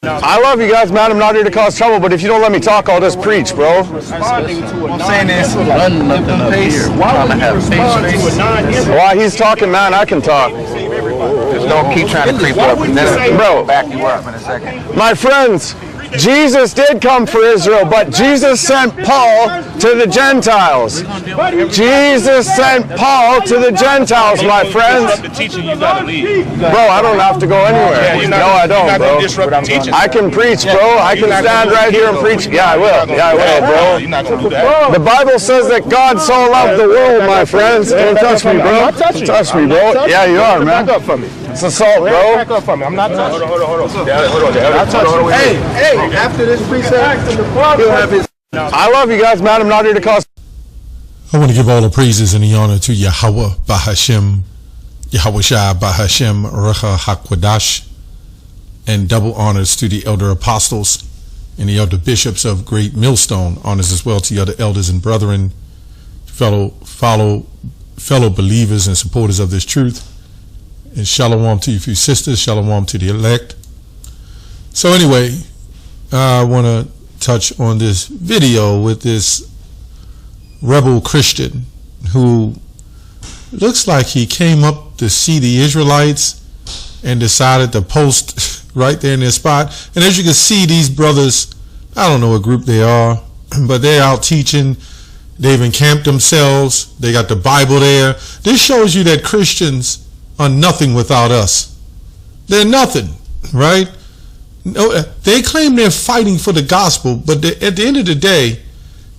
I love you guys, man. I'm not here to cause trouble, but if you don't let me talk, I'll just preach, bro. I'm saying this, run nothing up here. We're trying to have face. While he's talking, man, I can talk. Just don't keep trying to creep up. And then bro, back you up in a second. My friends, Jesus did come for Israel, but Jesus sent Paul to the Gentiles. Jesus sent Paul to the Gentiles, my friends. Bro, I don't have to go anywhere. No, I don't, bro. I can preach, bro. I can stand right here and preach. Yeah, I will. Yeah, I will, bro. The Bible says that God so loved the world, my friends. Don't touch me, bro. Don't touch me, bro. Yeah, you are, man. Back up from me. It's assault, bro. Back up from me. I'm not touching. Hold on. Hey, after this precept, he'll have his. I love you guys, man. I'm not here to cause. I want to give all the praises and the honor to Yahweh Bahashem, Yahweh Shai Bahashem Recha HaKwadash, and double honors to the elder apostles and the elder bishops of Great Millstone. Honors as well to the other elders and brethren, fellow believers and supporters of this truth. And shalom to you few sisters, shalom to the elect. So anyway, I want to touch on this video with this rebel Christian who looks like he came up to see the Israelites and decided to post right there in their spot. And as you can see, these brothers, I don't know what group they are, but they're out teaching. They've encamped themselves. They got the Bible there. This shows you that Christians are nothing without us. They're nothing, right? No, they claim they're fighting for the gospel, but at the end of the day,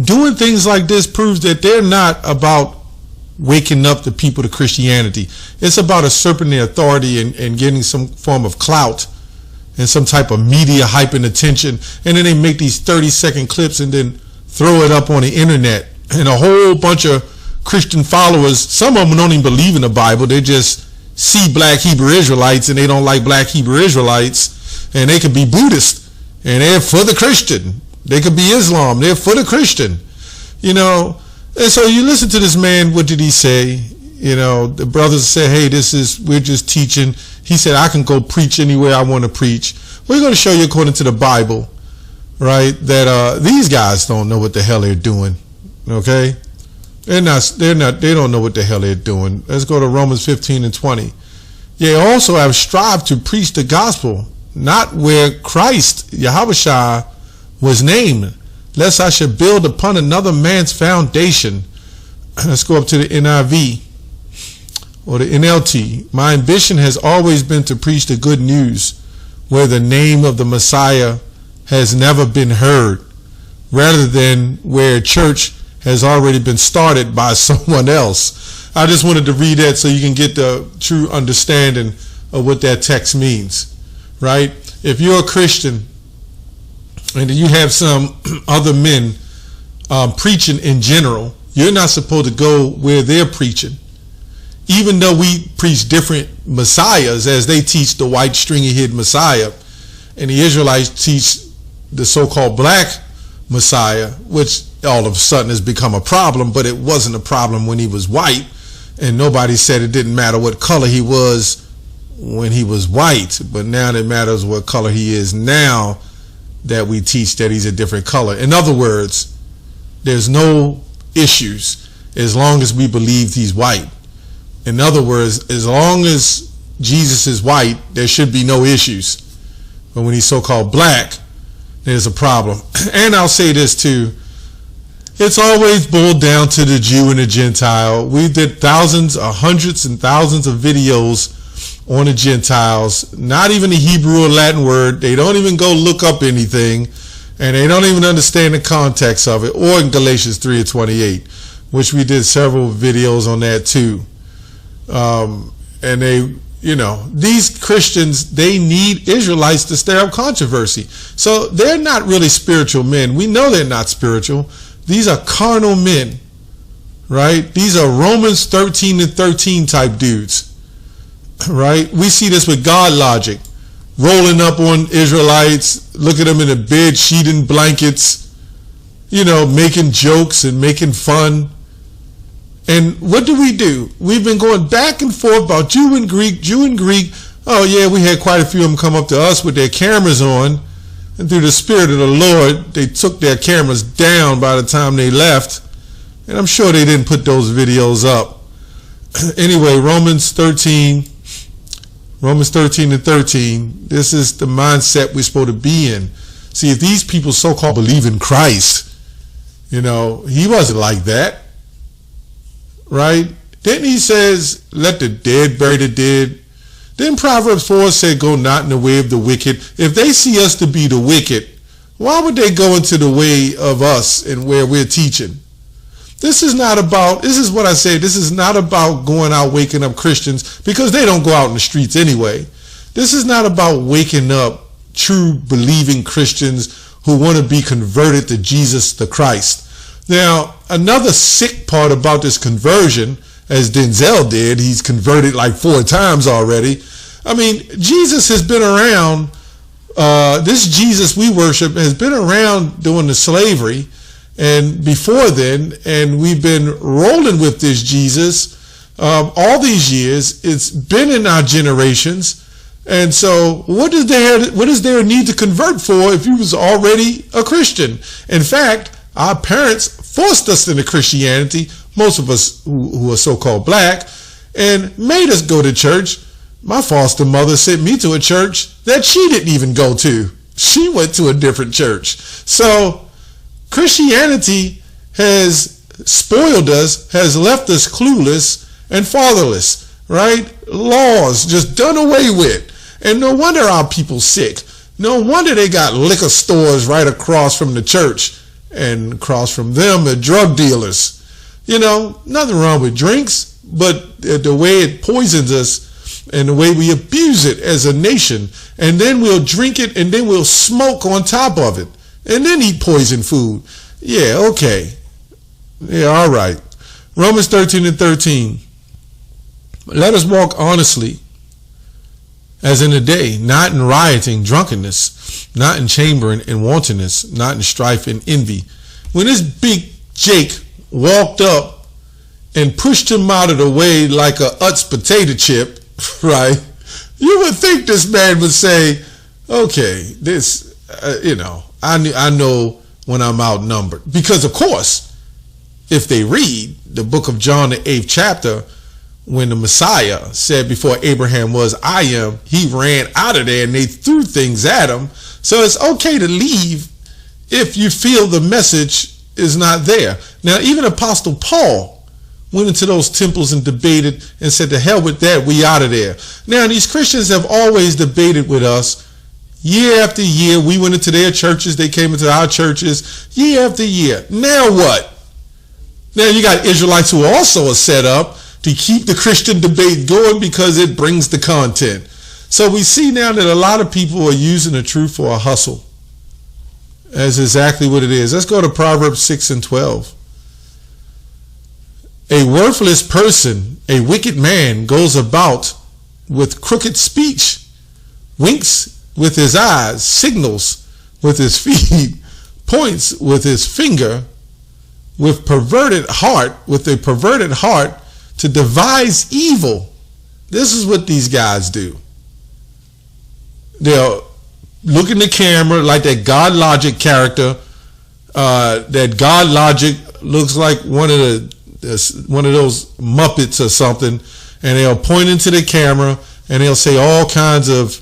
doing things like this proves that they're not about waking up the people to Christianity. It's about usurping their authority and getting some form of clout and some type of media hyping attention. And then they make these 30-second clips and then throw it up on the internet. And a whole bunch of Christian followers, some of them don't even believe in the Bible. They just see black Hebrew Israelites and they don't like black Hebrew Israelites. And they could be Buddhist and they're for the Christian. They could be Islam. They're for the Christian, you know. And so you listen to this man. What did he say? You know, the brothers said, hey, we're just teaching. He said, I can go preach anywhere I want to preach. We're going to show you according to the Bible, right, that these guys don't know what the hell they're doing. Okay. They don't know what the hell they're doing. Let's go to Romans 15:20. Yea, also I have strived to preach the gospel, not where Christ, Yahushua, was named, lest I should build upon another man's foundation. Let's go up to the NIV or the NLT. My ambition has always been to preach the good news where the name of the Messiah has never been heard, rather than where church has already been started by someone else. I just wanted to read that so you can get the true understanding of what that text means, right? If you're a Christian and you have some other men preaching in general, you're not supposed to go where they're preaching. Even though we preach different messiahs, as they teach the white stringy-head Messiah, and the Israelites teach the so-called black Messiah, which all of a sudden has become a problem, but it wasn't a problem when he was white, and nobody said it didn't matter what color he was when he was white, but now it matters what color he is now that we teach that he's a different color. In other words, there's no issues as long as we believe he's white. In other words, as long as Jesus is white, there should be no issues. But when he's so-called black, there's a problem. And I'll say this too. It's always boiled down to the Jew and the Gentile. We did thousands or hundreds and thousands of videos on the Gentiles, not even the Hebrew or Latin word. They don't even go look up anything, and they don't even understand the context of it, or in Galatians 3:28, which we did several videos on that too. And they, you know, these Christians, they need Israelites to stir up controversy. So they're not really spiritual men. We know they're not spiritual. These are carnal men, right? These are Romans 13:13 type dudes. Right? We see this with God logic, rolling up on Israelites, look at them in a bed, sheet and blankets, you know, making jokes and making fun. And what do? We've been going back and forth about Jew and Greek. Oh yeah, we had quite a few of them come up to us with their cameras on, And through the Spirit of the Lord, they took their cameras down by the time they left. And I'm sure they didn't put those videos up. Anyway, Romans 13 and 13, this is the mindset we're supposed to be in. See, if these people so-called believe in Christ, he wasn't like that, right? Then he says, let the dead bury the dead. Then Proverbs 4 said, go not in the way of the wicked. If they see us to be the wicked, why would they go into the way of us and where we're teaching? This is what I say, this is not about going out waking up Christians, because they don't go out in the streets anyway. This is not about waking up true believing Christians who want to be converted to Jesus the Christ. Now, another sick part about this conversion, as Denzel did, he's converted like 4 times already. I mean, Jesus has been around, this Jesus we worship has been around during the slavery and before then, and we've been rolling with this Jesus all these years. It's been in our generations. And so what is there a need to convert for if you was already a Christian? In fact, our parents forced us into Christianity, most of us who are so-called black, and made us go to church. My foster mother sent me to a church that she didn't even go to. She went to a different church. So Christianity has spoiled us, has left us clueless and fatherless, right? Laws just done away with. And no wonder our people sick. No wonder they got liquor stores right across from the church, and across from them are drug dealers. Nothing wrong with drinks, but the way it poisons us and the way we abuse it as a nation, and then we'll drink it and then we'll smoke on top of it and then eat poison food. Yeah, okay. Yeah, all right. Romans 13 and 13. Let us walk honestly as in the day, not in rioting, drunkenness, not in chambering and wantonness, not in strife and envy. When this big Jake walked up and pushed him out of the way like a Utz potato chip, right? You would think this man would say, okay, this, I know when I'm outnumbered. Because of course, if they read the book of John, the 8th chapter, when the Messiah said before Abraham was, I am, he ran out of there and they threw things at him. So it's okay to leave if you feel the message is not there. Now, even Apostle Paul went into those temples and debated and said, to hell with that, we out of there. Now, these Christians have always debated with us year after year. We went into their churches, they came into our churches year after year. Now what? Now you got Israelites who also are set up to keep the Christian debate going because it brings the content. So we see now that a lot of people are using the truth for a hustle. That's exactly what it is. Let's go to Proverbs 6 and 12. A worthless person, a wicked man, goes about with crooked speech, winks with his eyes, signals with his feet, points with his finger, with a perverted heart, to devise evil. This is what these guys do. They'll look in the camera like that God Logic character. That God Logic looks like one of those Muppets or something, and they'll point into the camera and they'll say all kinds of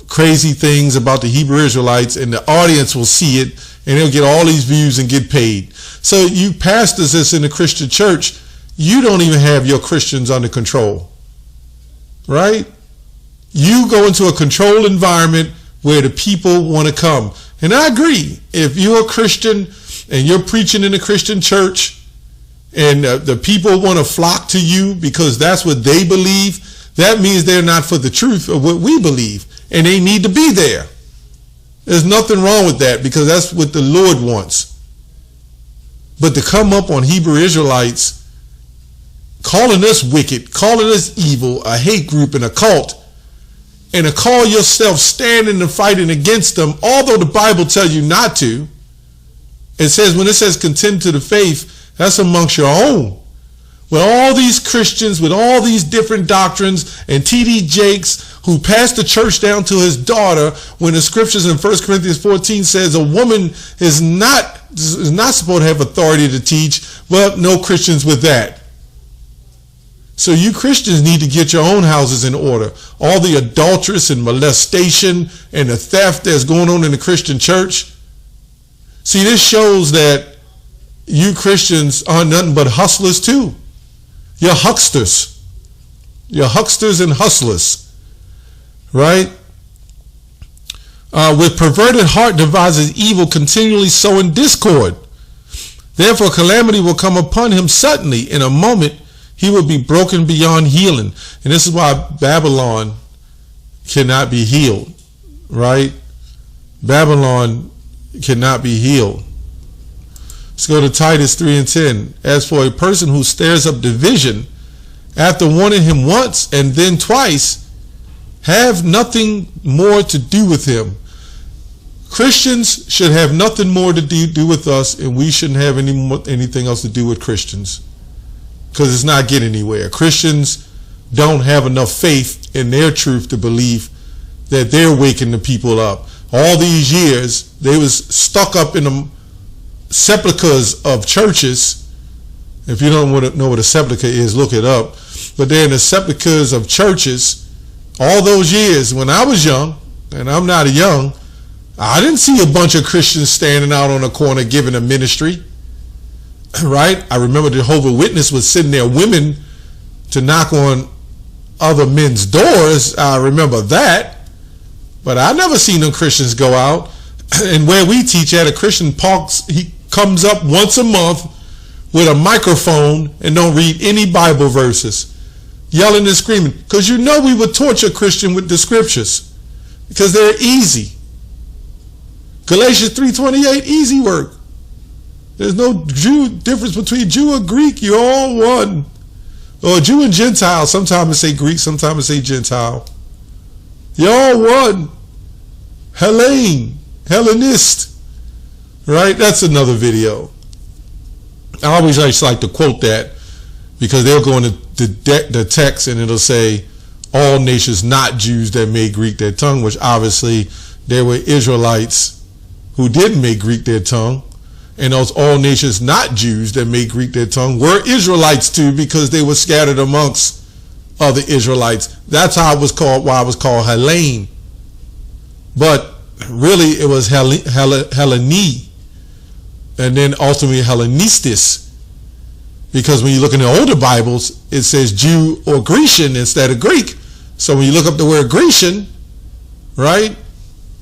crazy things about the Hebrew Israelites, and the audience will see it and they'll get all these views and get paid. So you pastors that's in the Christian church, you don't even have your Christians under control, right? You go into a controlled environment where the people want to come. And I agree, if you're a Christian and you're preaching in a Christian church and the people want to flock to you because that's what they believe, that means they're not for the truth of what we believe, and they need to be there. There's nothing wrong with that because that's what the Lord wants. But to come up on Hebrew Israelites calling us wicked, calling us evil, a hate group and a cult, and to call yourself standing and fighting against them, although the Bible tells you not to. It says, when it says contend to the faith, that's amongst your own. With all these Christians, with all these different doctrines, and T.D. Jakes, who passed the church down to his daughter when the scriptures in 1 Corinthians 14 says a woman is not supposed to have authority to teach. Well, no Christians with that. So you Christians need to get your own houses in order. All the adulteress and molestation and the theft that's going on in the Christian church. See, this shows that you Christians are nothing but hustlers too. You're hucksters. You're hucksters and hustlers. Right? With perverted heart devises evil, continually sowing discord. Therefore calamity will come upon him suddenly. In a moment he will be broken beyond healing. And this is why Babylon cannot be healed. Right? Babylon cannot be healed. Let's go to Titus 3:10. As for a person who stirs up division, after warning him once and then twice, have nothing more to do with him. Christians should have nothing more to do with us, and we shouldn't have anything else to do with Christians, because it's not getting anywhere. Christians don't have enough faith in their truth to believe that they're waking the people up. All these years, they was stuck up in the sepulchres of churches. If you don't know what a sepulchre is, look it up. But they're in the sepulchres of churches. All those years when I was young, and I'm not young, I didn't see a bunch of Christians standing out on the corner giving a ministry. Right? I remember the Jehovah's Witness was sitting there, women to knock on other men's doors. I remember that. But I never seen them Christians go out. And where we teach at a Christian parks, he comes up once a month with a microphone and don't read any Bible verses, yelling and screaming, because you know we would torture Christian with the scriptures because they're easy. Galatians 3:28, easy work. There's no difference between Jew or Greek. You're all one. Or Jew and Gentile. Sometimes it say Greek, sometimes it say Gentile. You're all one. Hellenist. Right? That's another video. I always just like to quote that, because they'll go into the text and it'll say all nations not Jews that made Greek their tongue, which obviously there were Israelites who didn't make Greek their tongue, and those all nations not Jews that made Greek their tongue were Israelites too, because they were scattered amongst other Israelites. That's how it was called, why it was called Hellene. But really it was Hellene, and then ultimately Hellenistis. Because when you look in the older Bibles, it says Jew or Grecian instead of Greek. So when you look up the word Grecian, right,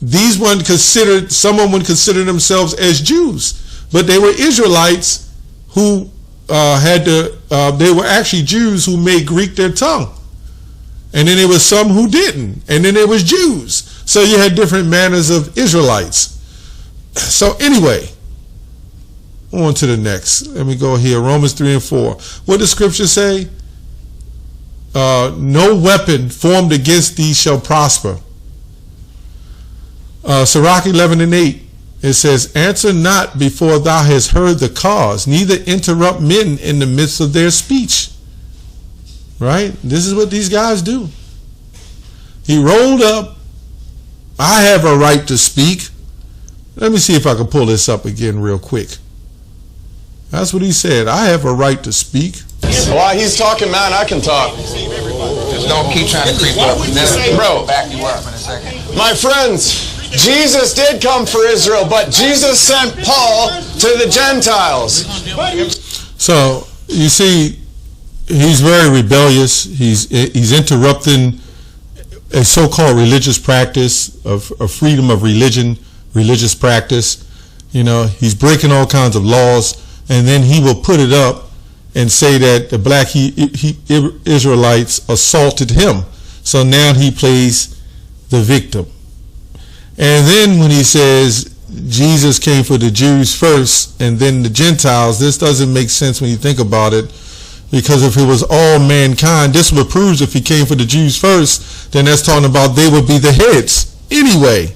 these weren't considered, someone would consider themselves as Jews, but they were Israelites who they were actually Jews who made Greek their tongue. And then there was some who didn't. And then there was Jews. So you had different manners of Israelites. So anyway, on to the next. Let me go here. Romans 3:4. What does scripture say? No weapon formed against thee shall prosper. Sirach 11:8. It says, answer not before thou hast heard the cause, neither interrupt men in the midst of their speech. Right? This is what these guys do. He rolled up. I have a right to speak. Let me see if I can pull this up again real quick. That's what he said. I have a right to speak. While he's talking, man, I can talk. Just don't keep trying to creep up. Bro, back you up in a second. My friends, Jesus did come for Israel, but Jesus sent Paul to the Gentiles. So you see, he's very rebellious. He's interrupting a so-called religious practice of freedom of religion, religious practice. You know, he's breaking all kinds of laws, and then he will put it up and say that the black Israelites assaulted him. So now he plays the victim. And then when he says Jesus came for the Jews first and then the Gentiles, this doesn't make sense when you think about it, because if it was all mankind, this would prove if he came for the Jews first, then that's talking about they would be the heads anyway,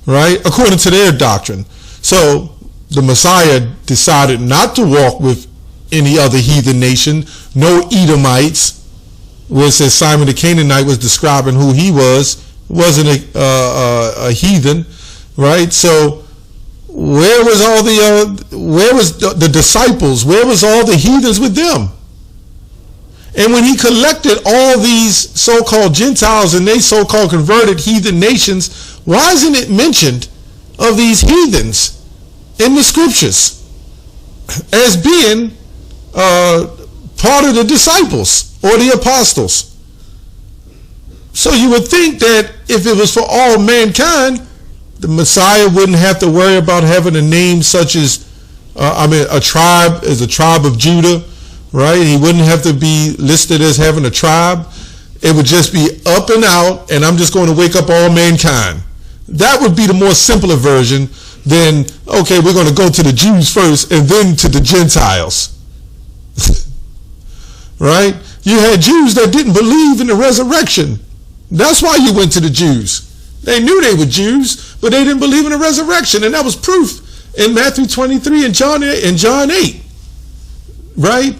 right? According to their doctrine. So the Messiah decided not to walk with any other heathen nation, no Edomites, where it says Simon the Canaanite was describing who he was, wasn't a heathen, right? So where was all where was the disciples? Where was all the heathens with them? And when he collected all these so-called Gentiles and they so-called converted heathen nations, why isn't it mentioned of these heathens in the scriptures as being part of the disciples or the apostles? So you would think that if it was for all mankind, the Messiah wouldn't have to worry about having a name such as, a tribe as a tribe of Judah, right? He wouldn't have to be listed as having a tribe. It would just be up and out, and I'm just going to wake up all mankind. That would be the more simpler version than, okay, we're going to go to the Jews first and then to the Gentiles. Right? You had Jews that didn't believe in the resurrection. That's why you went to the Jews. They knew they were Jews, but they didn't believe in the resurrection, and that was proof in Matthew 23 and John 8. Right?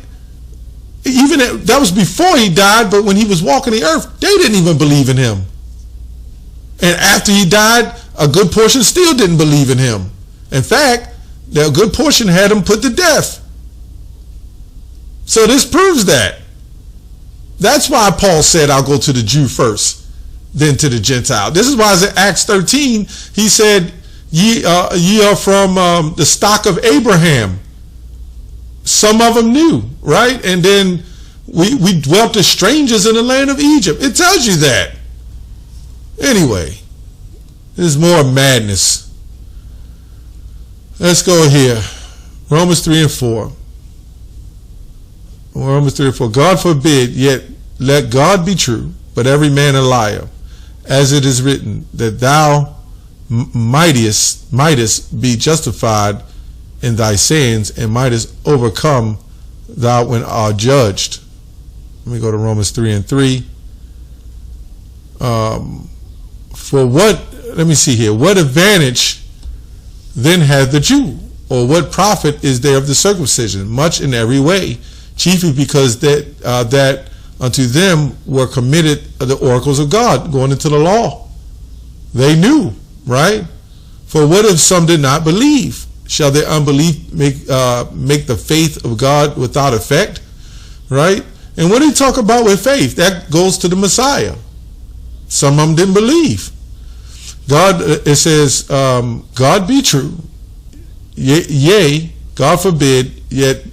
Even that was before he died, but when he was walking the earth, they didn't even believe in him. And after he died, a good portion still didn't believe in him. In fact, a good portion had him put to death. So this proves that. That's why Paul said, I'll go to the Jew first, then to the Gentile. This is why in Acts 13, he said, ye are from the stock of Abraham. Some of them knew, right? And then we dwelt as strangers in the land of Egypt. It tells you that. Anyway, there's more madness. Let's go here. Romans 3 and 4. Romans 3 and 4. God forbid, yet let God be true, but every man a liar, as it is written, that thou mightest be justified in thy sayings, and mightest overcome thou when art judged. Let me go to Romans 3 and 3. For what, let me see here, what advantage then hath the Jew, or what profit is there of the circumcision? Much in every way, chiefly because that unto them were committed the oracles of God, going into the law. They knew, right? For what if some did not believe? Shall their unbelief make the faith of God without effect? Right? And what do you talk about with faith? That goes to the Messiah. Some of them didn't believe. God, it says, God be true. Yea, God forbid, yet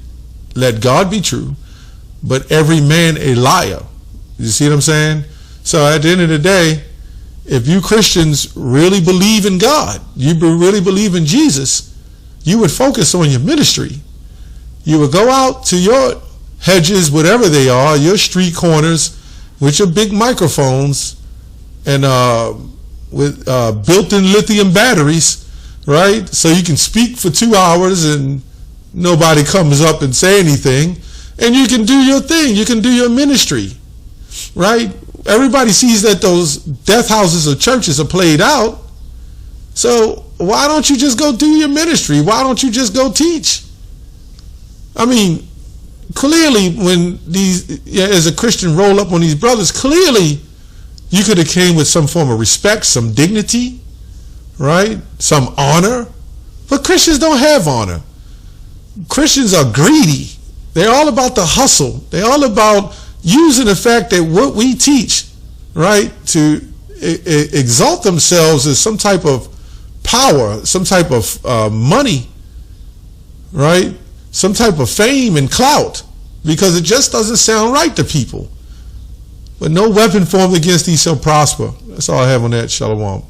let God be true, but every man a liar. You see what I'm saying? So at the end of the day, if you Christians really believe in God, you really believe in Jesus, you would focus on your ministry. You would go out to your hedges, whatever they are, your street corners, with your big microphones and with built-in lithium batteries, right? So you can speak for 2 hours and nobody comes up and say anything, and you can do your thing. You can do your ministry, right? Everybody sees that those death houses of churches are played out. So why don't you just go do your ministry? Why don't you just go teach? I mean, clearly when as a Christian roll up on these brothers, clearly you could have came with some form of respect, some dignity, right? Some honor. But Christians don't have honor. Christians are greedy. They're all about the hustle. They're all about using the fact that what we teach, right, to exalt themselves as some type of power, some type of money, right, some type of fame and clout, because it just doesn't sound right to people. But no weapon formed against thee shall prosper. That's all I have on that. Shalom.